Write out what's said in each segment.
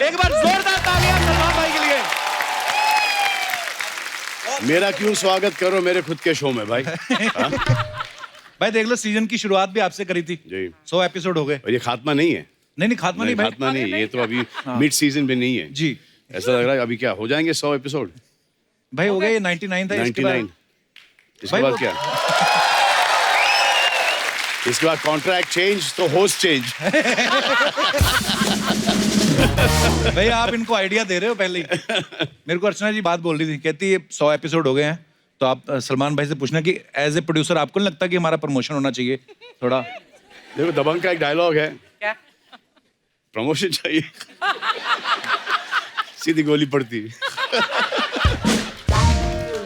एक बार जोरदार तालियां सलमान भाई के लिए। मेरा क्यों स्वागत करो मेरे खुद के शो में भाई। हाँ? भाई देख लो, सीजन की शुरुआत भी आपसे करी थी जी। 100 एपिसोड हो गए। और ये खात्मा नहीं है। नहीं खात्मा नहीं भाई। खात्मा नहीं, ये तो अभी मिड सीजन में नहीं है जी। ऐसा लग रहा है अभी क्या हो जाएंगे 100 एपिसोड। भाई हो गए, ये 99 था। 99 इसके भाई बाद वो- क्या इसके बाद कॉन्ट्रैक्ट चेंज तो होस्ट चेंज। भाई आप इनको आइडिया दे रहे हो पहले ही। मेरे को अर्चना जी बात बोल रही थी, कहती है 100 एपिसोड हो गए हैं, तो आप सलमान भाई से पूछना कि एज ए प्रोड्यूसर आपको नहीं लगता कि हमारा प्रमोशन होना चाहिए थोड़ा। देखो दबंग का एक डायलॉग है, क्या? प्रमोशन चाहिए सीधी गोली पड़ती।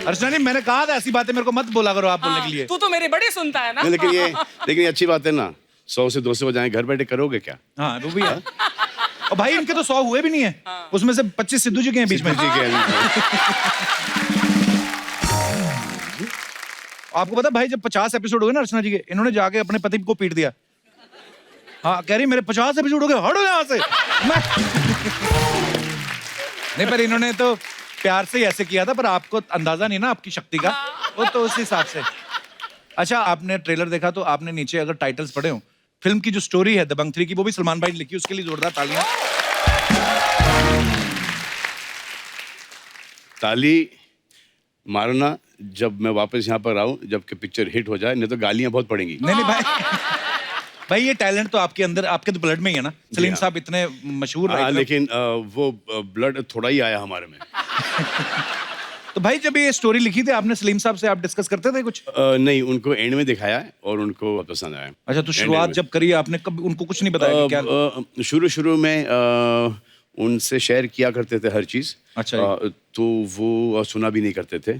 अर्चना जी मैंने कहा था ऐसी बातें मेरे को मत बोला करो आप बोलने के लिए। तू तो मेरी बड़ी सुनता है ना। नहीं, लेकिन ये अच्छी बात है ना, 100 से 200 बजाएं घर बैठे करोगे क्या। हाँ वो भी है। और भाई इनके तो 100 हुए भी नहीं है, उसमें से 25 सिद्धू जी के हैं बीच में। ठीक है। आपको पता भाई जब 50 एपिसोड हो गए ना अर्चना जी के, इन्होंने जाके अपने पति को पीट दिया। हाँ कह रही मेरे 50 एपिसोड हो गए, हटो यहाँ से। मैं नहीं, पर इन्होंने तो प्यार से ही ऐसे किया था, पर आपको अंदाजा नहीं ना आपकी शक्ति का, वो तो उस हिसाब से। अच्छा आपने ट्रेलर देखा तो आपने नीचे अगर टाइटल्स पढ़े हो, फिल्म की जो स्टोरी है दबंग 3 की, वो भी सलमान भाई ने लिखी, उसके लिए जोरदार तालियां। ताली मारना जब मैं वापस यहाँ पर आऊँ, जबकि पिक्चर हिट हो जाए, नहीं तो गालियाँ बहुत पड़ेंगी। नहीं भाई, भाई ये टैलेंट तो आपके अंदर, आपके तो ब्लड में ही है ना। सलीम हाँ। साहब इतने मशहूर हाँ, writer हैं। लेकिन वो ब्लड थोड़ा ही आया हमारे में। तो भाई जब ये स्टोरी लिखी थी आपने सलीम साहब से आप डिस्कस करते थे कुछ? नहीं, उनको एंड में दिखाया है और उनको बहुत पसंद आया। अच्छा तो शुरुआत जब करी आपने, कब उनको कुछ नहीं बताया कि क्या? शुरू में उनसे शेयर किया करते थे हर चीज। अच्छा तो वो सुना भी नहीं करते थे,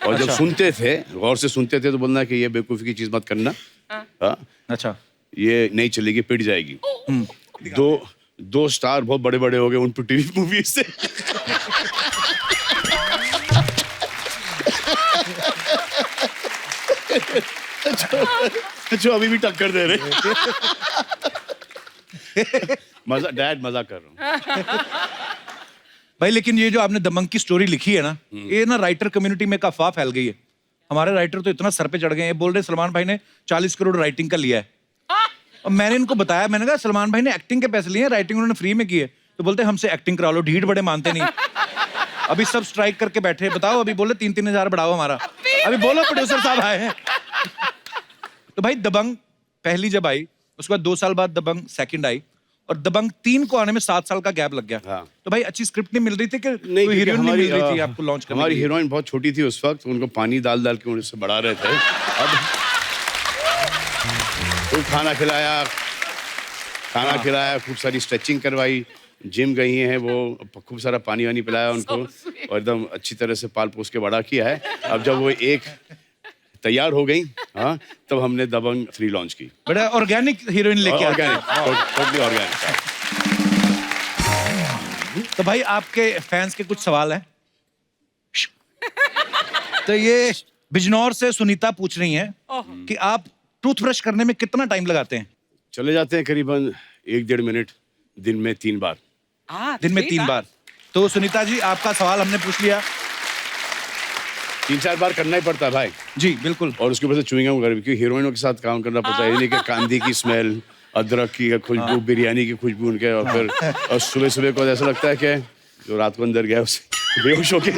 और जब सुनते थे, गौर से सुनते थे, तो बोलना कि ये बेवकूफ़ी की चीज मत करना। हाँ, अच्छा ये नहीं चलेगी, पिट जाएगी। दो स्टार बहुत बड़े बड़े हो गए उन पर टीवी मूवी से। जो अभी भी टक्कर दे रहे। मजा, डैड मजा कर रहा हूँ। भाई लेकिन ये जो आपने दबंग की स्टोरी लिखी है ना, ये ना राइटर कम्युनिटी में एक अफवाह फैल गई है। हमारे राइटर तो इतना सर पे चढ़ गए हैं, बोल रहे सलमान भाई ने 40 करोड़ राइटिंग का लिया है। और मैंने इनको बताया, मैंने कहा सलमान भाई ने एक्टिंग के पैसे लिए हैं, राइटिंग उन्होंने फ्री में की है। तो बोलते हमसे एक्टिंग करा लो, ढीठ बड़े मानते नहीं। अभी सब स्ट्राइक करके बैठे, बताओ अभी बोले 3-3 हजार बढ़ाओ हमारा। अभी बोलो प्रोड्यूसर साहब आए हैं। तो भाई दबंग पहली जब आई, उसके बाद 2 साल बाद दबंग सेकंड आई, और दबंग 3 को आने में 7 साल का गैप लग गया। हाँ। तो भाई अच्छी स्क्रिप्ट नहीं मिल रही थी कि नहीं, कोई हीरोइन नहीं मिल रही थी हमारी आपको लॉन्च करने हमारी के लिए? हीरोइन बहुत छोटी थी उस वक्त, उनको पानी डाल डाल के उनसे बढ़ा रहे थे। अब तो खाना खिलाया, खूब सारी स्ट्रेचिंग करवाई, जिम गई हैं वो, खूब सारा पानी वानी पिलाया उनको, और एकदम अच्छी तरह से पाल पोस के बड़ा किया है। अब जब वो एक तैयार हो गई, हाँ, तब हमने दबंग 3 लॉन्च की। बड़ा ऑर्गेनिक हीरोइन लेके आए। Organic, totally organic. तो भाई आपके फैंस के कुछ सवाल हैं। तो ये बिजनौर से सुनीता पूछ रही हैं कि आप टूथब्रश करने में कितना टाइम लगाते हैं? चले जाते हैं करीबन 1-1.5 मिनट, दिन में 3 बार। दिन में 3 बार। तो सुनीता जी आपका सवाल हमने पूछ लिया। 3-4 बार करना ही पड़ता है भाई। जी बिल्कुल। और उसके ऊपर से च्युइंगम वगैरह, क्योंकि हीरोइनों के साथ काम करना पड़ता है। ये नहीं कि कांदी की स्मेल, अदरक की खुशबू, बिरयानी की खुशबू उनके, और फिर और सुबह सुबह को ऐसा लगता है कि जो रात को अंदर गया उसे बेहोश होके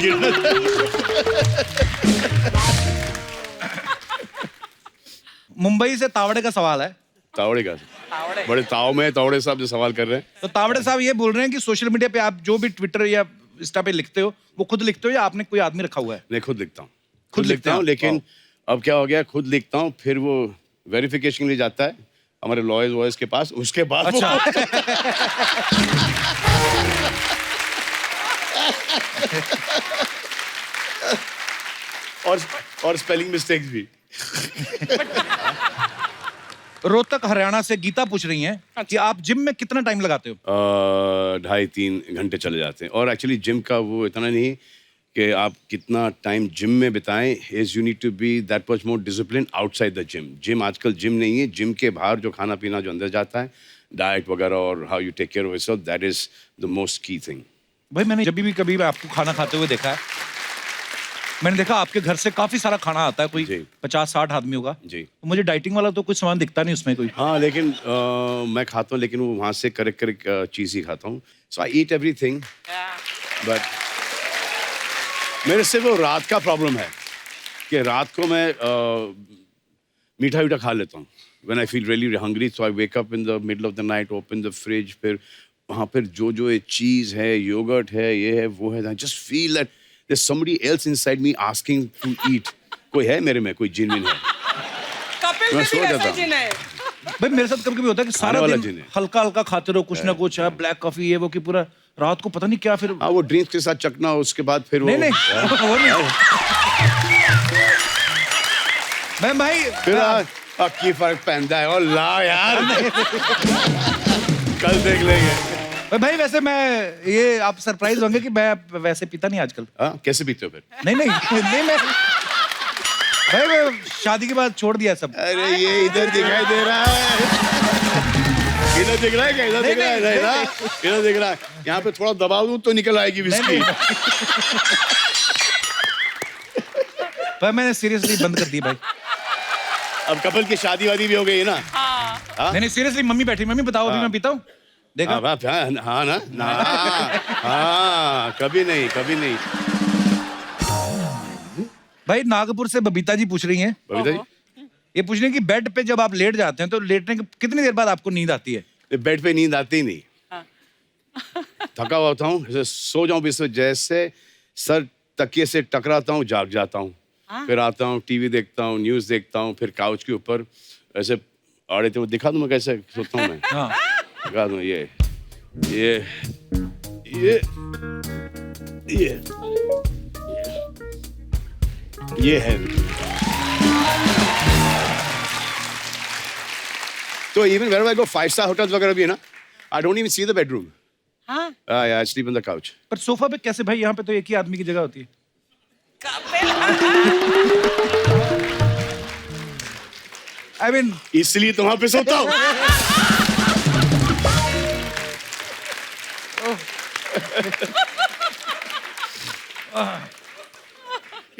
मुंबई से तावड़े का सवाल है। तावड़े का बड़े ताव में तावड़े साहब जो सवाल कर रहे हैं। तो तावड़े साहब ये बोल रहे हैं कि सोशल मीडिया पे आप जो भी ट्विटर या इंस्टा पे लिखते हो, वो खुद लिखते हो या आपने कोई आदमी रखा हुआ है? मैं खुद लिखता हूँ, खुद लिखते हूँ, हैं? लेकिन अब क्या हो गया, खुद लिखता हूँ, फिर वो वेरिफिकेशन के लिए जाता है हमारे लॉयर्स के पास, उसके बाद अच्छा। और स्पेलिंग मिस्टेक्स भी। रोहतक हरियाणा से गीता पूछ रही हैं कि आप जिम में कितना टाइम लगाते हो? 2.5-3 घंटे चले जाते हैं। और एक्चुअली जिम का वो इतना नहीं कि आप कितना टाइम जिम में बिताएं, is you need to be that much more discipline outside the gym. Gym आजकल जिम नहीं है, जिम के बाहर जो खाना पीना जो अंदर जाता है, डाइट वगैरह और how you take care of yourself, that is the most key thing. भाई मैंने जब भी कभी आपको खाना खाते हुए देखा है, मैंने देखा आपके घर से काफी सारा खाना आता है, कोई जी। 50-60 आदमी होगा जी। तो मुझे डाइटिंग वाला तो कुछ सामान दिखता नहीं उसमें कोई। हाँ, लेकिन मैं खाता हूँ, लेकिन वो वहाँ से करेक्ट चीज़ ही खाता हूँ। सो आई ईट एवरीथिंग, बट मेरे से वो रात का प्रॉब्लम है कि रात को मैं मीठा वीठा खा लेता हूँ। When I feel really hungry, so I wake up in the middle of the night, open the fridge, फिर वहाँ पर जो ये चीज़ है, योगर्ट है, ये है, वो है, I just feel that there's somebody else inside me asking to eat. कोई है मेरे में, कोई जिन है। कपिल मैं में सो भी जाता वैसा हूँ। जिन है। भाई मेरे साथ कभी-कभी होता है कि सारा वाला दिन जिन है। हल्का हल्का खाते रहो कुछ ना कुछ, ब्लैक कॉफी ये वो, कि पूरा रात को पता नहीं क्या फिर। हाँ, वो ड्रिंक्स के साथ चखना, उसके बाद फिर वो नहीं वो नहीं। मैं भाई फिर की फर्क पहनता है, और ला यार कल देख लेंगे। भाई वैसे मैं ये आप सरप्राइज होंगे कि मैं वैसे पीता नहीं आजकल। हाँ, कैसे पीते हो फिर? नहीं मैं भाई मैं शादी के बाद छोड़ दिया सब। अरे ये इधर दिखाई दे रहा है, इधर दिख रहा है क्या? इधर दिख रहा है, नहीं ना? इधर दिख रहा है। यहाँ पे थोड़ा दबा दूं तो निकल आएगी विस्की। भाई मैंने सीरियसली बंद कर दी भाई। अब कपल की शादी वादी भी हो गई है ना? नहीं सीरियसली, मम्मी बैठी, मम्मी बताओ अभी मैं पीता हूँ, देखा? हाँ बाप, हाँ ना, हाँ, कभी नहीं। भाई नागपुर से बबीता जी पूछ रही हैं, बबीता जी, ये पूछ रही हैं कि बेड पे जब आप लेट जाते हैं तो लेटने के कितनी देर बाद आपको नींद आती है? बेड पे नींद आती नहीं, थका हुआ होता हूँ, जैसे सो जाऊं भी, जैसे सर तकिए से टकराता हूँ, जाग जाता हूँ। फिर आता हूँ, टीवी देखता हूँ, न्यूज़ देखता हूँ, फिर काउच के ऊपर ऐसे आड़े थे, वो दिखा दूँ मैं कैसे सोता हूँ मैं। हाँ दिखा दूँ, ये है। तो even whenever I go 5-star hotels वगैरह भी है ना, I don't even see the bedroom. हाँ? I sleep on the couch. पर सोफा पे कैसे भाई? यहाँ पे तो एक ही आदमी की जगह होती है। कपिल, आई मीन इसलिए तो वहां पे सोता हूँ।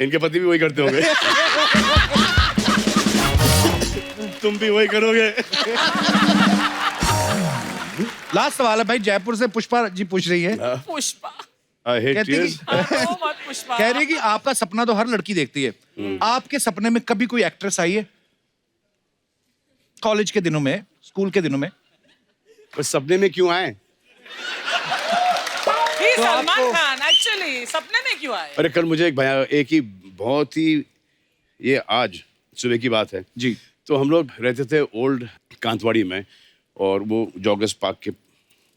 इनके पति भी वही करते होंगे। तुम भी वही करोगे। लास्ट सवाल है भाई, जयपुर से पुष्पा जी पूछ रही है, पुष्पा। I hate कहती tears. कि ओ मत पुष्पा। कह रही है कि आपका सपना तो हर लड़की देखती है, आपके सपने में कभी कोई एक्ट्रेस आई है? कॉलेज के दिनों में, स्कूल के दिनों में? पर सपने में क्यों आए? ही तो सलमान आपको- खान एक्चुअली सपने में क्यों आए? अरे कल मुझे एक ही बहुत ही, ये आज सुबह की बात है जी। तो हम लोग रहते थे ओल्ड कांतवाड़ी में, और वो जॉगर्स पार्क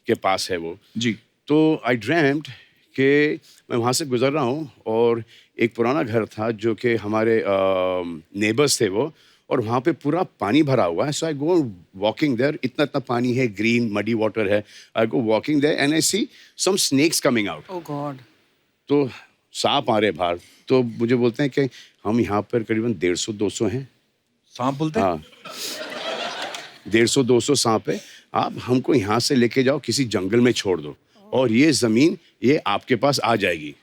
के पास है वो। जी। तो आई ड्रीम्ड कि मैं वहाँ से गुजर रहा हूँ, और एक पुराना घर था जो कि हमारे नेबर्स थे वो, और वहाँ पे पूरा पानी भरा हुआ है। सो आई गो वॉकिंग देयर, इतना पानी है, ग्रीन मडी वाटर है। I go walking there and I see some snakes coming out. Oh god. तो सांप आ रहे बाहर, तो मुझे बोलते हैं कि हम यहाँ पर करीबन 150-200 हैं। सांप बोलते हैं? हाँ, 150-200 सांप है, आप हमको यहाँ से लेके जाओ, किसी जंगल में छोड़ दो, और ये जमीन ये आपके पास आ जाएगी।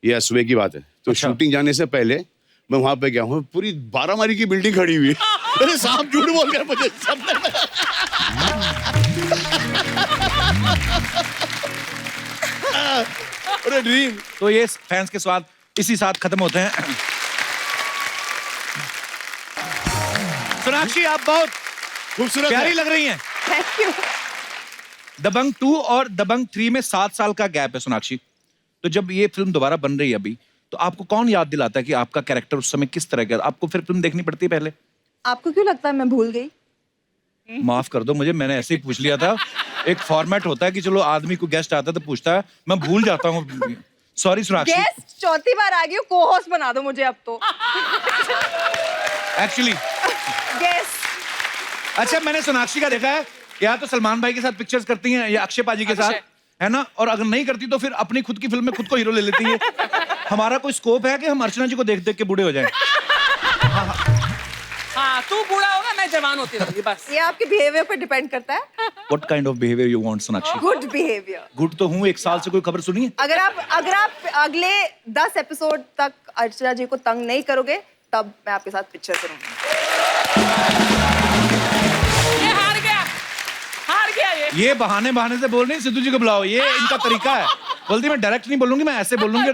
ये सुबह की बात है। तो अच्छा। शूटिंग जाने से पहले मैं वहां पे गया हूँ, पूरी 12 मारी की बिल्डिंग खड़ी हुई है। अरे सांप झूठ बोल गया मुझे सपने में। अरे ड्रीम। तो ये फैंस के स्वाद इसी साथ खत्म होते हैं। सोनाक्षी आप बहुत खूबसूरत प्यारी है। लग रही हैं। Thank you. दबंग 2 और दबंग 3 में 7 साल का गैप है सोनाक्षी। तो जब ये फिल्म दोबारा बन रही है अभी, तो आपको कौन याद दिलाता है कि आपका कैरेक्टर उस समय किस तरह का? आपको फिर फिल्म देखनी पड़ती है पहले? आपको क्यों लगता है मैं भूल गई? माफ कर दो मुझे, मैंने ऐसे ही पूछ लिया था। एक फॉर्मेट होता है कि चलो आदमी को गेस्ट आता है तो पूछता है, मैं भूल जाता हूँ। सॉरी सोनाक्षी। गेस्ट चौथी बार आ गई हो, को होस्ट बना दो मुझे अब तो। Actually guest. अच्छा, मैंने सोनाक्षी का देखा है या तो सलमान भाई के साथ पिक्चर्स करती हैं या अक्षय पाजी के साथ, है ना? और अगर नहीं करती तो फिर अपनी खुद की फिल्म में खुद को हीरो ले लेती है। हमारा कोई स्कोप है कि हम अर्चना जी को देख देख के बूढ़े हो जाएं? हाँ, तू बूढ़ा होगा, मैं मैं जवान होती रहूंगी बस। ये आपके बिहेवियर पे डिपेंड करता है। What kind of behaviour you want Sonakshi? Good behaviour. Good तो हूँ, एक साल से कोई खबर सुनी है? अगर आप अगले 10 एपिसोड तक अर्चना जी को तंग नहीं करोगे तब मैं आपके साथ पिक्चर करूंगी। ये हार गया ये। ये बहाने बहाने से बोल रही हैं, सिद्धू जी को बुलाओ, ये इनका तरीका है। बोलती मैं डायरेक्ट नहीं बोलूंगी, मैं ऐसे बोलूंगी।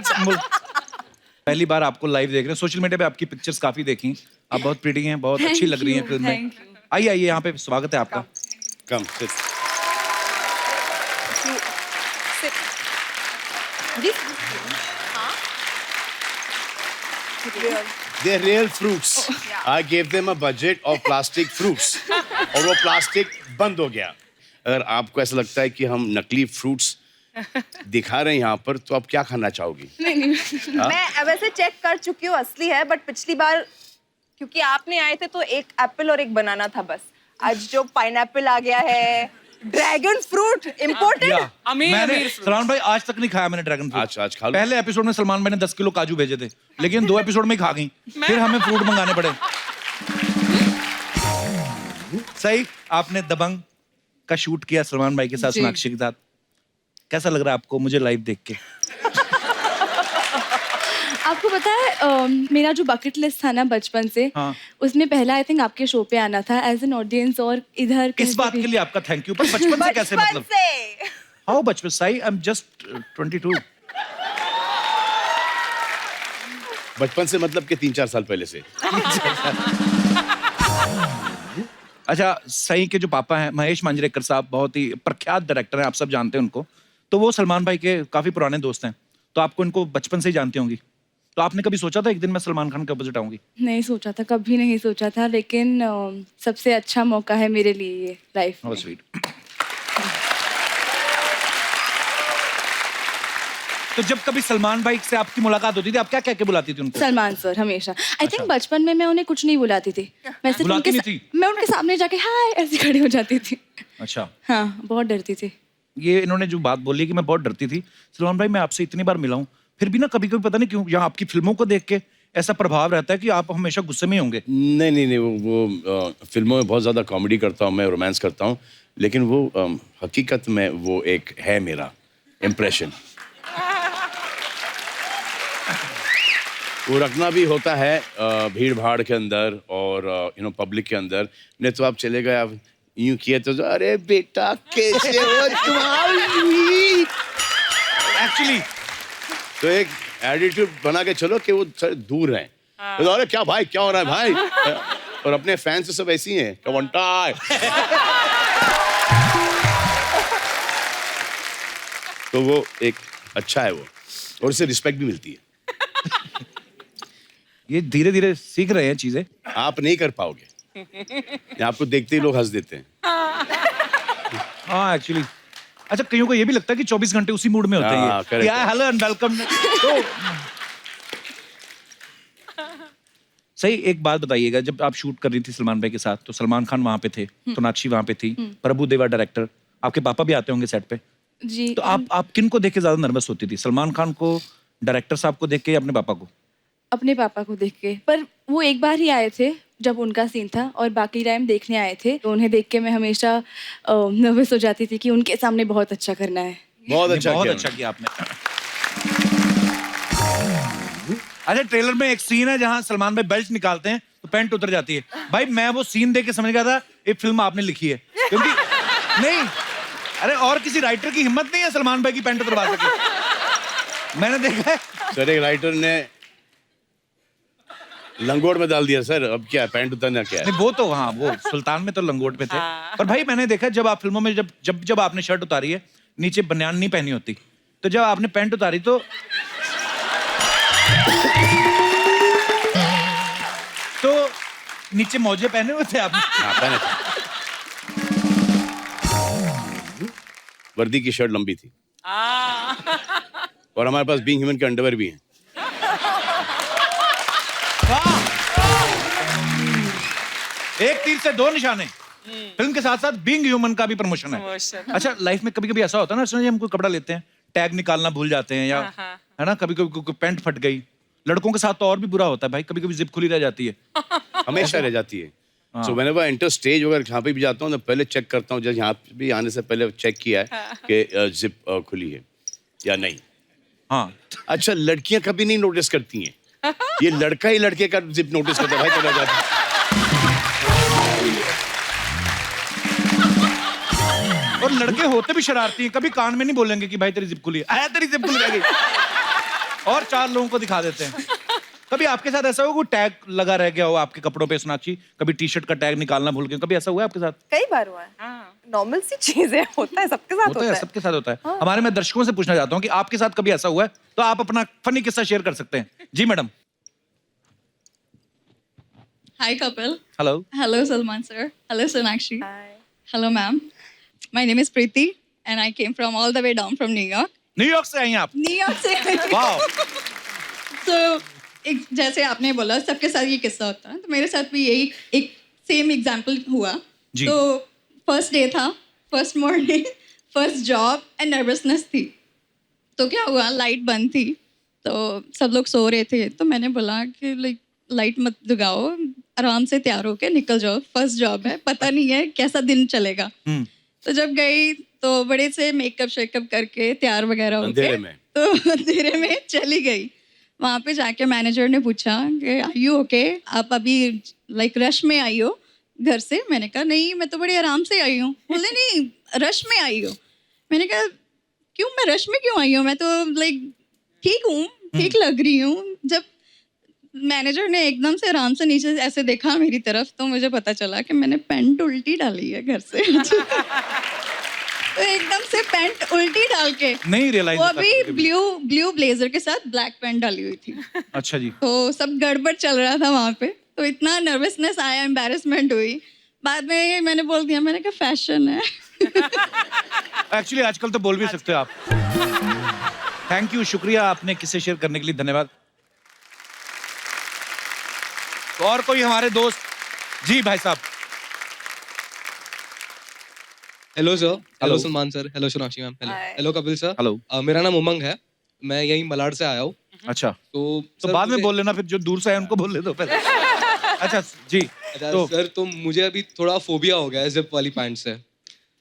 पहली बार आपको लाइव देख रहे हैं, सोशल मीडिया पे आपकी पिक्चर्स काफी देखी, आप बहुत प्रिटी हैं, बहुत अच्छी लग रही हैं फिल्म में। आइए आइए, यहाँ पे स्वागत है आपका। कम sit. They're real fruits. I gave them a budget of plastic fruits. और वो प्लास्टिक बंद हो गया। अगर आपको ऐसा लगता है कि हम नकली फ्रूट्स दिखा रहे हैं यहाँ पर, तो आप क्या खाना चाहोगी? मैं वैसे चेक कर चुकी हूँ, असली है, बट पिछली बार क्योंकि आपने आए थे तो एक एप्पल और एक बनाना था बस। आज जो पाइनएप्पल आ गया है, ड्रैगन फ्रूट इम्पोर्टेड। मैंने सलमान भाई आज तक नहीं खाया मैंने ड्रैगन फ्रूट। आज खा लो। पहले एपिसोड में सलमान भाई ने 10 किलो काजू भेजे थे, लेकिन 2 एपिसोड में ही खा गई, फिर हमें फ्रूट मंगाने पड़े। सही, आपने दबंग का शूट किया सलमान भाई के साथ, सोनाक्षी के साथ। कैसा लग रहा है आपको मुझे लाइव देख के? आपको पता है मेरा जो बकेट लिस्ट था ना बचपन से, हाँ। उसमें पहला आई थिंक आपके शो पे आना था एज एन ऑडियंस। और इधर किस बात के लिए आपका थैंक यू? पर बचपन से कैसे बचपन मतलब? से हाउ बचपन? सही, आई एम जस्ट 22। बचपन से मतलब कि 3-4 साल पहले से। अच्छा, सही के जो पापा हैं महेश मांजरेकर साहब, बहुत ही प्रख्यात डायरेक्टर हैं, आप सब जानते हैं उनको। तो वो सलमान भाई के काफी पुराने दोस्त हैं, तो आपको इनको बचपन से ही जानती होंगी। तो आपने कभी सोचा था एक दिन मैं सलमान खान के अपोजिट आऊंगी? नहीं सोचा था, कभी नहीं सोचा था, लेकिन सबसे अच्छा मौका है मेरे लिए ये लाइफ में। स्वीट। तो जब कभी सलमान भाई से आपकी मुलाकात होती थी, आप क्या कह के बुलाती थी उनको? सलमान सर हमेशा। आई थिंक बचपन में मैं उन्हें कुछ नहीं बुलाती थी, मैं सिर्फ बुलाती उनके नहीं थी? मैं उनके सामने जाके हाय ऐसे खड़ी हो जाती थी। अच्छा, हाँ, बहुत डरती थी। ये इन्होंने जो बात बोली कि मैं बहुत डरती थी, सलमान भाई मैं आपसे इतनी बार मिला हूं, फिर भी ना कभी कभी पता नहीं क्यों यहाँ आपकी फिल्मों को देख के ऐसा प्रभाव रहता है कि आप हमेशा गुस्से में ही होंगे। नहीं, वो फिल्मों में बहुत ज़्यादा कॉमेडी करता हूँ मैं, रोमांस करता हूँ, लेकिन वो हकीकत में वो एक है मेरा इम्प्रेशन। वो रखना भी होता है भीड़ भाड़ के अंदर और पब्लिक के अंदर। नहीं तो आप चले गए, आप यूं किए तो अरे बेटा कैसे हो तुम्हारी। एक्चुअली तो एक एटीट्यूड बना के चलो कि वो दूर रहें। तो अरे क्या भाई, क्या हो रहा है भाई? और अपने फैंस तो सब ऐसी हैं, कवंटा। तो वो एक अच्छा है वो, और उससे रिस्पेक्ट भी मिलती है। ये धीरे धीरे सीख रहे हैं चीजें। आप नहीं कर पाओगे, आपको देखते ही लोग हंस देते हैं। हाँ एक्चुअली, अच्छा कईयों को ये भी लगता है कि 24 घंटे उसी मूड में होते हाँ, हैं। correct, क्या हेलो एंड वेलकम। तो सही, एक बात बताइएगा, जब आप शूट कर रही थी सलमान भाई के साथ, तो सलमान खान वहां पे थे, सोनाक्षी वहां पे थी, प्रभु देवा डायरेक्टर, आपके पापा भी आते होंगे सेट पे। जी। तो आप किन को देख के ज्यादा नर्वस होती थी? सलमान खान को, डायरेक्टर साहब को देख के, या अपने पापा को? अपने पापा को देख के। पर वो एक बार ही आए थे जब उनका सीन था, और बाकी टाइम देखने आए थे, तो उन्हें देख के मैं हमेशा नर्वस हो जाती थी कि उनके सामने बहुत अच्छा करना है। बहुत अच्छा किया आपने। अच्छा, ट्रेलर में एक सीन है जहां सलमान भाई बेल्ट निकालते हैं तो पैंट उतर जाती है। भाई मैं वो सीन देख के समझ गया था ये फिल्म आपने लिखी है, क्योंकि नहीं, अरे और किसी राइटर की हिम्मत नहीं है सलमान भाई की पैंट उतरवा सके। मैंने देखा है सर, एक राइटर ने लंगोट में डाल दिया सर, अब क्या पैंट उतरना क्या है? नहीं, वो तो हाँ, वो सुल्तान में तो लंगोट पे थे। पर भाई मैंने देखा जब आप फिल्मों में जब आपने शर्ट उतारी है, नीचे बनियान नहीं पहनी होती, तो जब आपने पैंट उतारी तो नीचे मौजे पहने हुए थे आपने? हाँ, पहने थे। वर्दी की शर्ट लंबी थी, और हमारे पास बीइंग ह्यूमन के अंडरवेयर भी हैं। एक तीर से 2 निशाने। फिल्म के साथ साथ बीइंग ह्यूमन का भी प्रमोशन है। अच्छा, लाइफ में कभी कभी ऐसा होता है ना, सुनिए हम कोई कपड़ा लेते हैं, टैग निकालना भूल जाते हैं, या है ना, कभी कभी पैंट फट गई। लड़कों के साथ तो और भी बुरा होता है भाई, कभी कभी जिप खुली रह जाती है। हमेशा रह जाती है। So whenever I enter stage वगैरह जहाँ पे भी जाता हूँ तो पहले चेक करता हूँ, जैसे यहाँ भी आने से पहले चेक किया है कि जिप खुली है या नहीं। हाँ अच्छा, लड़कियां कभी नहीं नोटिस करती हैं, ये लड़का ही लड़के का जिप नोटिस करता है, भाई चला जाता है। और लड़के होते भी शरारती हैं, कभी कान में नहीं बोलेंगे कि भाई तेरी जिप खुली है, आया तेरी जिप खुली रह गई, और 4 लोगों को दिखा देते हैं। कभी आपके साथ ऐसा हुआ कोई टैग लगा रह गया हो आपके कपड़ों पे, सोनाक्षी? कभी टी शर्ट का टैग निकालना भूल गए, कभी ऐसा हुआ है आपके साथ? कई बार हुआ है, नॉर्मल सी चीज है, होता है, सबके साथ होता है। सबके साथ होता है। हमारे मैं दर्शकों से पूछना चाहता हूँ कि आपके साथ कभी ऐसा हुआ है, तो आप अपना फनी किस्सा शेयर कर सकते हैं। जी madam. Hi, couple. Hello. Hello, Salman sir. Hello, Sonakshi. Hi. Hello, ma'am. My name is Preeti, and I came from all the way down from New York. New York से आई हैं आप? New York से. Wow. So, जैसे आपने बोला सबके साथ ये किस्सा होता है, तो मेरे साथ भी यही एक सेम एग्जाम्पल हुआ। जी। तो फर्स्ट डे था, first morning, first job and nervousness थी। तो क्या हुआ, लाइट बंद थी, तो सब लोग सो रहे थे, तो मैंने बोला कि लाइट मत जगाओ, आराम से तैयार होके निकल जाओ, फर्स्ट जॉब है, पता नहीं है कैसा दिन चलेगा। तो जब गई तो बड़े से मेकअप शेकअप करके तैयार वगैरह होके अंधेरे में? तो अंधेरे में चली गई। वहाँ पे जाके मैनेजर ने पूछा कि आर यू ओके, आप अभी लाइक रश में आई हो घर से? मैंने कहा नहीं, मैं तो बड़ी आराम से आई हूँ। बोले नहीं, रश में आई हो। मैंने कहा क्यों, मैं रश में क्यों आई हूँ, मैं तो लाइक ठीक हूँ, ठीक लग रही हूँ। जब मैनेजर ने एकदम से आराम से नीचे ऐसे देखा मेरी तरफ, तो मुझे पता चला कि मैंने पैंट उल्टी डाली है घर से। तो एकदम से पैंट उल्टी डाल के, नहीं रियलाइज वो अभी ब्लू ब्लेजर के साथ ब्लैक पैंट डाली हुई थी। अच्छा जी। तो सब गड़बड़ चल रहा था वहाँ पे, तो इतना नर्वसनेस आया, एम्बैरेसमेंट हुई। बाद में मैंने बोल दिया, मैंने कहा फैशन है। एक्चुअली आजकल तो बोल भी सकते हो आप। थैंक यू, शुक्रिया आपने किस्से शेयर करने के लिए, धन्यवाद। तो और कोई हमारे दोस्त? जी भाई साहब। Hello sir. Hello. Hello Salman sir. Hello Sonakshi ma'am. Hello Hi. Hello Kapil sir. Hello. मेरा नाम उमंग है, मैं यहीं मलाड से आया हूँ। अच्छा, तो तो सर बाद में मुझे- बोल लेना, फिर जो दूर से आए उनको बोल ले दो पहले। अच्छा जी। अच्छा तो सर, तो मुझे अभी थोड़ा फोबिया हो गया है जिप वाली पैंट से।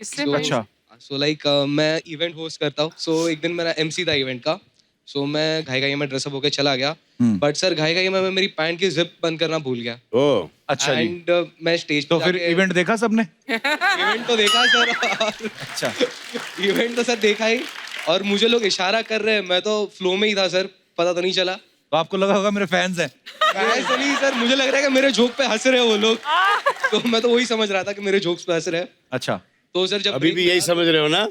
इससे So- अच्छा। सो लाइक मैं इवेंट होस्ट करता हूँ, सो एक दिन मेरा एमसी था इवेंट का। सो मैं घाई में ड्रेसअप होकर चला गया, बट सर घाई में मैं मेरी पैंट की जिप बंद करना भूल गया। ओह, अच्छा जी। एंड मैं स्टेज तो फिर इवेंट देखा सबने? इवेंट तो देखा सर। अच्छा। इवेंट तो सर देखा ही, और मुझे लोग इशारा कर रहे हैं, मैं तो फ्लो में ही था सर, पता तो नहीं चला। तो आपको लगा होगा मेरे फैंस हैं। ऐसे नहीं सर, मुझे लग रहा है कि मेरे जोक पे हंस रहे हैं वो लोग। तो मैं तो वही समझ रहा था कि मेरे जोक्स पे हंस रहे हैं। अच्छा। तो सर जब अभी भी यही समझ रहे हो ना?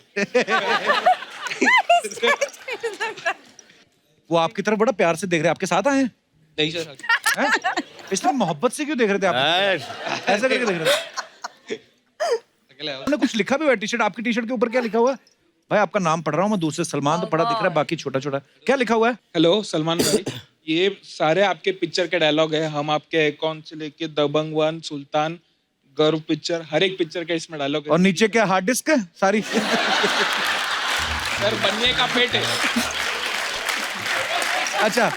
वो आपकी तरफ बड़ा प्यार से देख रहे हैं, आपके साथ आए हैं? नहीं सर, हैं? इतना मोहब्बत से क्यों देख रहे थे आप? यार, ऐसे करके देख रहे थे? अकेले आया। आपने कुछ लिखा भी हुआ है टी-शर्ट, आपकी टी-शर्ट के ऊपर क्या लिखा हुआ है? भाई आपका नाम पढ़ रहा हूँ मैं, दूसरे सलमान तो बड़ा दिख रहा है, बाकी छोटा छोटा। क्या लिखा हुआ है? हेलो सलमान भाई, ये सारे आपके पिक्चर के डायलॉग है। हम आपके अकाउंट से लेके दबंग 1, सुल्तान, गर्व पिक्चर, हर एक पिक्चर का इसमें डायलॉग और है। नीचे क्या हार्ड डिस्क है सारी? सर बनने का पेट है। अच्छा,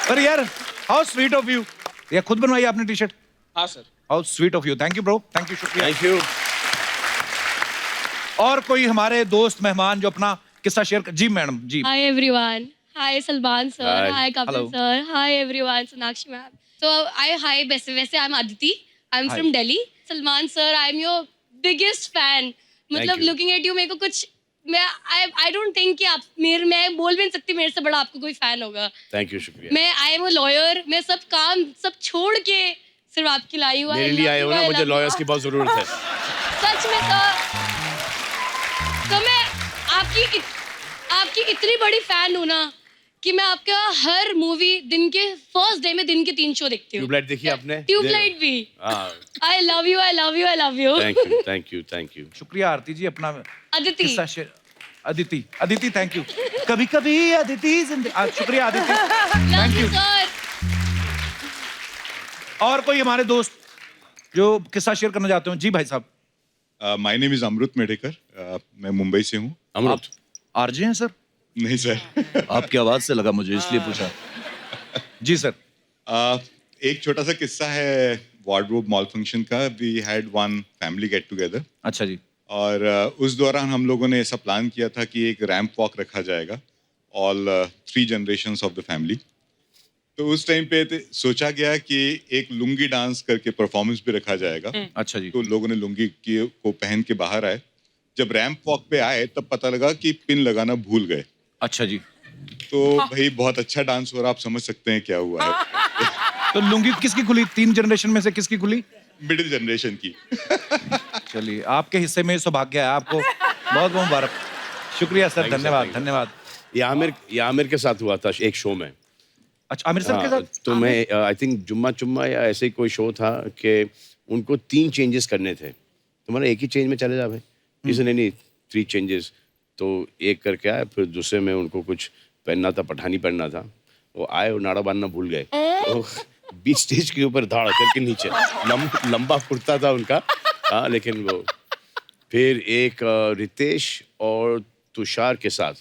पर यार हाउ स्वीट ऑफ यू। ये खुद बनवाई आपने टी-शर्ट? हाँ sir. How sweet of you. Thank you bro, thank you, शुक्रिया। Thank you. और कोई हमारे दोस्त मेहमान जो अपना किस्सा शेयर कर? जी मैडम जी। Hi everyone. Hi Salman sir. Hi. Hi Kapil Hello. sir. Hi everyone. Sonakshi ma'am. So hi वैसे I'm Aditi. I'm Hi. from Delhi. Salman sir, I'm your biggest fan. मतलब you. looking at you मेरे को कुछ I don't think कि आप मैं बोल भी नहीं सकती मेरे से बड़ा आपको कोई फैन होगा। थैंक यू, शुक्रिया। मैं आई एम अ लॉयर, मैं सब काम सब छोड़ के सिर्फ आपके लाई हुआ। मेरे लिए आए हो ना, मुझे लॉयर्स की बहुत जरूरत है। सच में सर, तो मैं आपकी इतनी बड़ी फैन हूँ ना कि मैं आपका हर मूवी दिन के फर्स्ट डे में दिन के 3 शो देखती हूँ। ट्यूबलाइट देखी आपने? ट्यूबलाइट भी। हाँ, I love you, I love you, I love you. Thank you, thank you, thank you. शुक्रिया आरती जी, अपना अदिति। किस्सा शेयर। Aditi thank you. कभी कभी अदिति शुक्रिया Aditi, love thank you you. Sir. और कोई हमारे दोस्त जो किस्सा शेयर करना चाहते हो? जी भाई साहब। My name is Amrit Medhekar, मैं मुंबई से हूँ। अमृत, आरजे हैं सर? नहीं सर। आपकी आवाज से लगा मुझे, इसलिए पूछा। जी सर। एक छोटा सा किस्सा है वार्डरोब मॉल फंक्शन का we had one family get together अच्छा जी। और उस दौरान हम लोगों ने ऐसा प्लान किया था कि एक रैंप वॉक रखा जाएगा all 3 generations of the family. तो उस टाइम पे सोचा गया कि एक लुंगी डांस करके परफॉर्मेंस भी रखा जाएगा। अच्छा जी। तो लोगों ने लुंगी को पहन के बाहर आए। जब रैंप वॉक पे आए तब पता लगा कि पिन लगाना भूल गए। अच्छा जी। तो भाई बहुत अच्छा डांस हो रहा, आप समझ सकते हैं क्या हुआ है। तो लुंगी किसकी खुली? 3 जनरेशन में से किसकी खुली? मिडिल जनरेशन की। चलिए, आपके हिस्से में सौभाग्य है। आपको बहुत बहुत मुबारक। शुक्रिया सर, Thank you, sir, धन्यवाद thank you. धन्यवाद। ये आमिर के साथ हुआ था एक शो में। अच्छा, आमिर सर के साथ? तो मैं आई थिंक जुम्मा चुम्मा या ऐसे ही कोई शो था कि उनको 3 चेंजेस करने थे। तो मैंने एक ही चेंज में चले जा भाई, इसने नहीं 3 चेंजेस। तो एक करके आया, फिर दूसरे में उनको कुछ पहनना था, पठानी पहनना था। वो आए और नाड़ा बांधना भूल गए। तो बीच स्टेज के ऊपर धाड़ करके नीचे लंबा कुर्ता था उनका। हाँ, लेकिन वो फिर एक रितेश और तुषार के साथ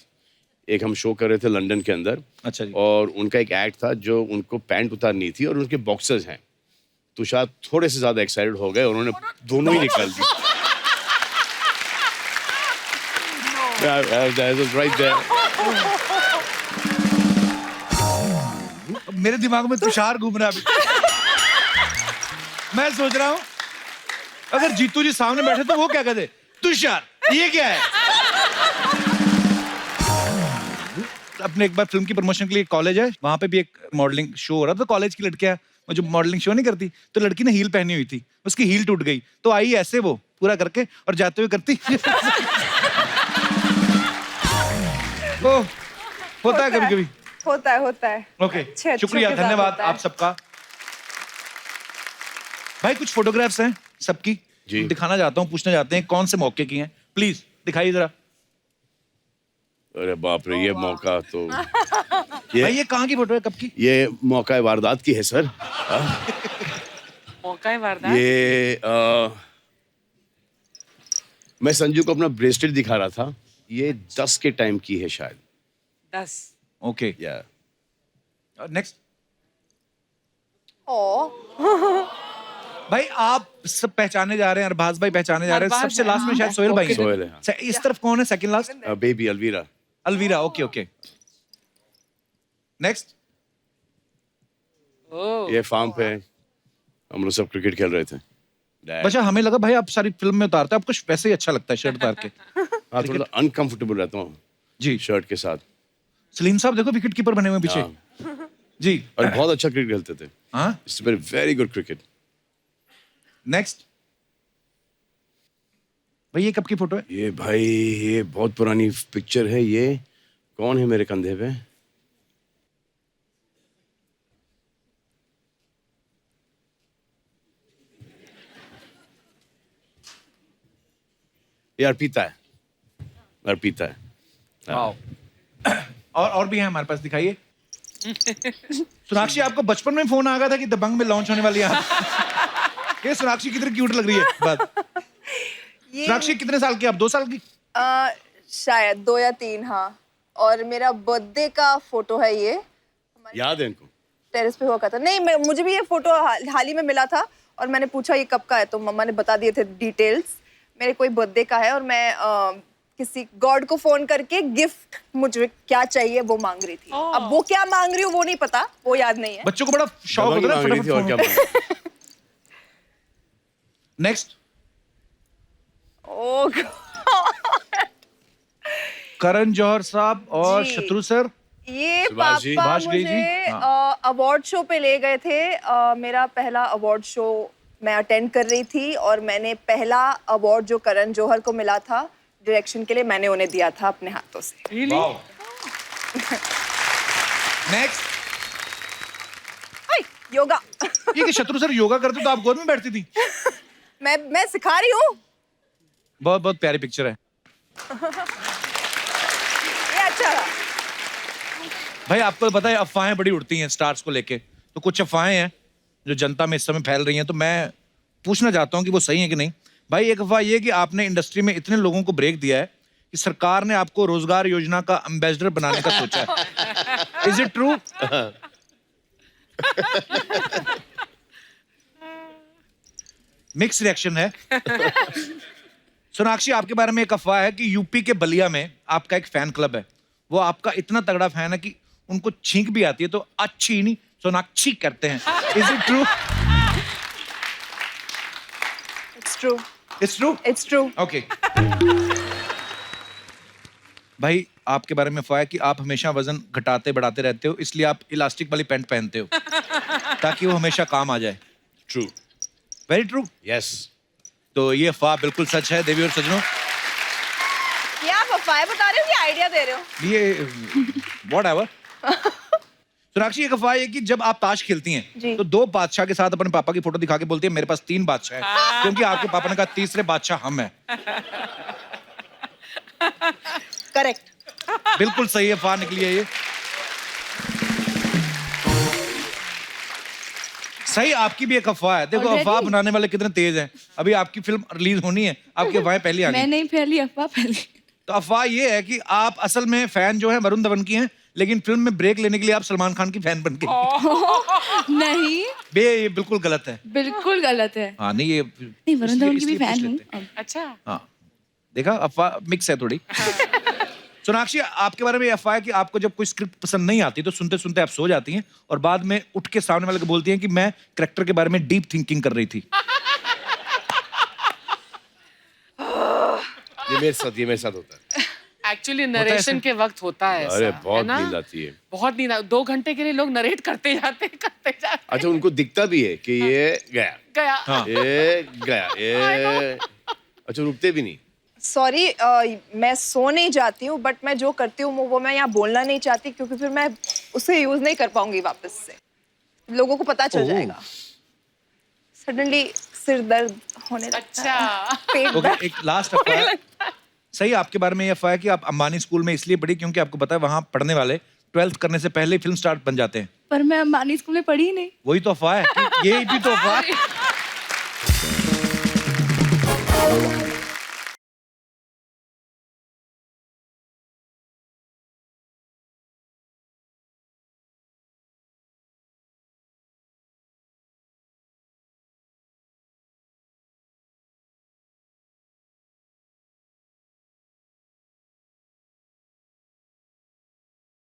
एक हम शो कर रहे थे लंदन के अंदर। अच्छा जी। और उनका एक एक्ट था जो उनको पैंट उतारनी थी और उनके बॉक्सर्स हैं। तुषार थोड़े से ज्यादा एक्साइटेड हो गए, उन्होंने दोनों ही निकाल दी। right there. मेरे दिमाग में तुषार घूम रहा है अभी। मैं सोच रहा हूँ अगर जीतू जी सामने बैठे तो वो क्या कहते? तुषार, ये क्या है? अपने एक बार फिल्म की प्रमोशन के लिए कॉलेज है, वहां पे भी एक मॉडलिंग शो हो रहा था। कॉलेज की लड़कियां वो जो मॉडलिंग शो नहीं करती, तो लड़की ने हील पहनी हुई थी, उसकी हील टूट गई, तो आई ऐसे वो पूरा करके और जाते हुए करती। ओ, होता है कभी कभी। होता है। ओके, अच्छे शुक्रिया, के साथ धन्यवाद होता है। आप सबका। भाई कुछ फोटोग्राफ्स हैं सबकी, जी। दिखाना चाहता हूँ, पूछना चाहते हैं कौन से मौके की हैं, प्लीज दिखाइए जरा। अरे बाप रे, ये मौका तो भाई ये कहाँ की फोटो है, कब की? ये मौका वारदात की है सर। मौका है वारदात। ये मैं संजू को अपना ब्रेसलेट दिखा रहा था, ये 10 के टाइम की है शायद। 10। ओके, या नेक्स्ट। ओ, भाई आप सब पहचाने जा रहे हैं, अरबाज भाई पहचाने जा रहे हैं, अरबाज सबसे है, लास्ट में शायद सोहेल भाई हैं। सोहेल है, हाँ। इस तरफ कौन है second last? Baby Alvira. Alvira, okay okay. Next. Oh. ये फार्म पे हम लोग सब क्रिकेट खेल रहे थे। बच्चा हमें लगा भाई आप सारी फिल्म में उतारते हैं, आपको वैसे ही अच्छा लगता है शर्ट उतार के। हाँ, थोड़ा अनकंफर्टेबल रहता हूँ जी। शर्ट के साथ। सलीम साहब देखो विकेट कीपर बने हुए हैं पीछे। हाँ। जी। और बहुत अच्छा क्रिकेट खेलते थे। हाँ, it's very good cricket. Next. भाई ये कब की फोटो है? ये भाई ये बहुत पुरानी पिक्चर है। ये कौन है मेरे कंधे पे? ये अर्पिता है, अर्पिता है। वाओ। और भी हैं हमारे पास, दिखाइए। सोनाक्षी, आपको बचपन में फोन आ गया था कि दबंग में लॉन्च होने वाली है? ये सोनाक्षी कितनी क्यूट लग रही है। बात ये सोनाक्षी कितने साल की? आप 2 साल की? शायद 2 या 3, हाँ। और मेरा बर्थडे का फोटो है ये, याद है इनको? टेरेस पे हुआ करता। नहीं, मुझे भी ये फोटो हाल ही में मिला था और मैंने पूछा ये कब का है, तो मम्मा ने बता दिए थे डिटेल्स। मेरे कोई बर्थडे का है और मैं किसी गॉड को फोन करके गिफ्ट मुझे क्या चाहिए वो मांग रही थी। अब वो क्या मांग रही हूँ वो नहीं पता, वो याद नहीं है। बच्चों को बड़ा शौक दबंग होता है मांग रही थी और क्या फटाफट। मांग? नेक्स्ट। ओ करण जौहर साहब और जी। शत्रु सर। ये सुभाष जी। पापा सुभाष गई जी, मुझे हाँ। अवार्ड शो पे ले गए थे। मेरा पहला अवार्ड शो मैं अटेंड कर रही थी और मैंने पहला अवार्ड जो करण जौहर को मिला था डायरेक्शन के लिए, मैंने उन्हें दिया था अपने हाथों से। वाओ। नेक्स्ट। योगा। ये कि शत्रु सर योगा करते तो आप गोद में बैठती थी? मैं सिखा रही हूँ। बहुत बहुत प्यारी पिक्चर है। ये अच्छा था। भाई आपको पता है अफवाहें बड़ी उड़ती हैं स्टार्स को लेके, तो कुछ अफवाहें हैं जो जनता में इस समय फैल रही हैं, तो मैं पूछना चाहता हूं कि वो सही है कि नहीं। भाई एक अफवाह ये कि आपने इंडस्ट्री में इतने लोगों को ब्रेक दिया है कि सरकार ने आपको रोजगार योजना का एम्बेसडर बनाने का सोचा है। Is it true? Mix reaction है। सोनाक्षी, आपके बारे में एक अफवाह है कि यूपी के बलिया में आपका एक फैन क्लब है। वो आपका इतना तगड़ा फैन है कि उनको छींक भी आती है तो अच्छी नहीं सोनाक्षी करते हैं। Is it true? It's true, it's true? It's true. Okay. भाई, आपके बारे में अफवाह है कि आप हमेशा वजन घटाते बढ़ाते रहते हो, इसलिए आप इलास्टिक वाली पैंट पहनते हो ताकि वो हमेशा काम आ जाए। ट्रू। Very true. यस। तो ये अफवाह बिल्कुल सच है देवी और सजनों। ये आप अफवाहें बता रहे हो कि आइडिया दे रहे हो? ये व्हाटएवर। सोनाक्षी, एक अफवाह है कि जब आप ताश खेलती हैं जी। तो 2 बादशाह के साथ अपने पापा की फोटो दिखा के बोलती है मेरे पास 3 बादशाह हैं, क्योंकि आपके पापा ने कहा तीसरे बादशाह हम हैं। करेक्ट। बिल्कुल सही अफवाह निकली है ये। सही, आपकी भी एक अफवाह है। देखो Already? अफवाह बनाने वाले कितने तेज हैं। अभी आपकी फिल्म रिलीज होनी है, आपकी अफवाहें पहले आ मैं गई। नहीं फैली अफवाह फैली। तो अफवाह ये है कि आप असल में फैन जो है वरुण धवन की हैं, लेकिन फिल्म में ब्रेक लेने के लिए आप सलमान खान की फैन बन गई। नहीं, ये बिल्कुल गलत है। बिल्कुल गलत है। हाँ नहीं, ये नहीं, वरुण धवन की भी इसलिए पूछ फैन हूँ लेते हैं। अब। अच्छा। हाँ, देखा, अफवाह मिक्स है थोड़ी। सोनाक्षी, आपके बारे में ये अफवाह है कि आपको जब कोई स्क्रिप्ट पसंद नहीं आती तो सुनते सुनते आप सो जाती हैं और बाद में उठ के सामने वाले को बोलती हैं कि मैं कैरेक्टर के बारे में डीप थिंकिंग कर रही थी। ये मेरे साथ होता है। एक्चुअली ऐसे? नरेशन के वक्त होता है ऐसा, अरे है बहुत ना? नींद आती है। बहुत नींद 2 घंटे के लिए लोग नरेट करते जाते अच्छा, उनको दिखता भी है कि ये गया, गया। हाँ। ये गया, ये अच्छा रुकते भी नहीं। सॉरी, मैं सो नहीं जाती हूँ, बट मैं जो करती हूँ वो मैं यहाँ बोलना नहीं चाहती, क्योंकि फिर मैं उसे यूज नहीं कर पाऊंगी वापस से। लोगों को पता चल जाएगा। सडनली सिर दर्द होने लगता है। अच्छा। पेट ओके, दर्द। एक लास्ट अफवाह। सही, आपके बारे में ये अफवाह है कि आप अंबानी स्कूल में इसलिए पढ़ी क्योंकि आपको पता है वहां पढ़ने वाले 12th करने से पहले फिल्म स्टार बन जाते हैं। पर मैं अंबानी स्कूल में पढ़ी ही नहीं। वही तो अफवाह है कि ये भी तो अफवाह है।